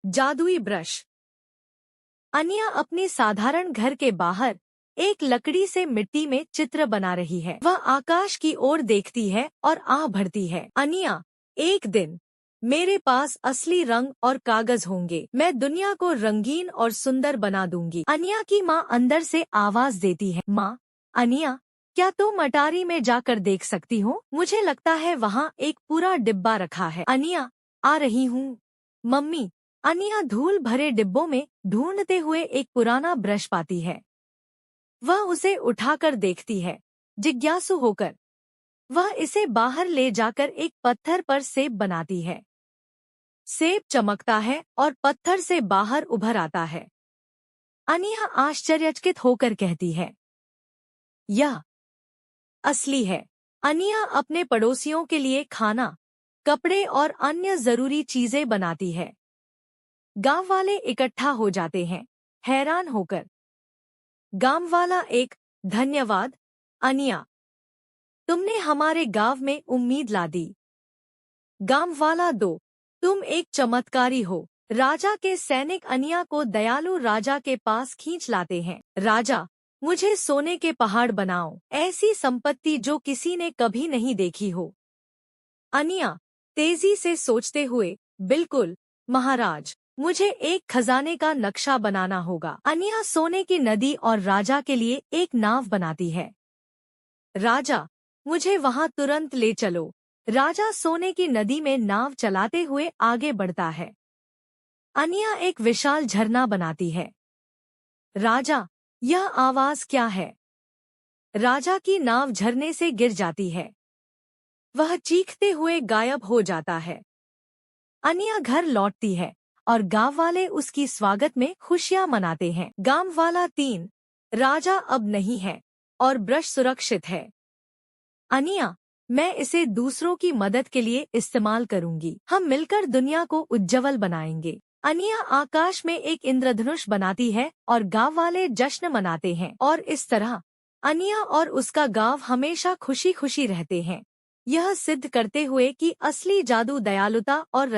जादुई ब्रश। अनिया अपने साधारण घर के बाहर एक लकड़ी से मिट्टी में चित्र बना रही है। वह आकाश की ओर देखती है और आह भरती है। अनिया, एक दिन मेरे पास असली रंग और कागज होंगे। मैं दुनिया को रंगीन और सुंदर बना दूंगी। अनिया की माँ अंदर से आवाज देती है, माँ, अनिया, क्या तुम अटारी में जाकर देख सकती हो? मुझे लगता है वहाँ एक पूरा डिब्बा रखा है। अनिया, आ रही हूँ मम्मी। अनिया धूल भरे डिब्बों में ढूंढते हुए एक पुराना ब्रश पाती है। वह उसे उठाकर देखती है, जिज्ञासु होकर। वह इसे बाहर ले जाकर एक पत्थर पर सेब बनाती है। सेब चमकता है और पत्थर से बाहर उभर आता है। अनिया आश्चर्यचकित होकर कहती है, यह असली है। अनिया अपने पड़ोसियों के लिए खाना, कपड़े और अन्य जरूरी चीजें बनाती है। गांव वाले इकट्ठा हो जाते हैं, हैरान होकर। गांव वाला एक, धन्यवाद अनिया, तुमने हमारे गांव में उम्मीद ला दी। गांव वाला दो, तुम एक चमत्कारी हो। राजा के सैनिक अनिया को दयालु राजा के पास खींच लाते हैं। राजा, मुझे सोने के पहाड़ बनाओ, ऐसी संपत्ति जो किसी ने कभी नहीं देखी हो। अनिया तेजी से सोचते हुए, बिल्कुल महाराज, मुझे एक खजाने का नक्शा बनाना होगा। अनिया सोने की नदी और राजा के लिए एक नाव बनाती है। राजा, मुझे वहां तुरंत ले चलो। राजा सोने की नदी में नाव चलाते हुए आगे बढ़ता है। अनिया एक विशाल झरना बनाती है। राजा, यह आवाज क्या है? राजा की नाव झरने से गिर जाती है। वह चीखते हुए गायब हो जाता है। अनिया घर लौटती है और गांव वाले उसकी स्वागत में खुशियां मनाते हैं। गांव वाला 3, राजा अब नहीं है और ब्रश सुरक्षित है। अनिया, मैं इसे दूसरों की मदद के लिए इस्तेमाल करूंगी। हम मिलकर दुनिया को उज्जवल बनाएंगे। अनिया आकाश में एक इंद्रधनुष बनाती है और गांव वाले जश्न मनाते हैं। और इस तरह अनिया और उसका गांव हमेशा खुशी खुशी रहते हैं, यह सिद्ध करते हुए कि असली जादू दयालुता और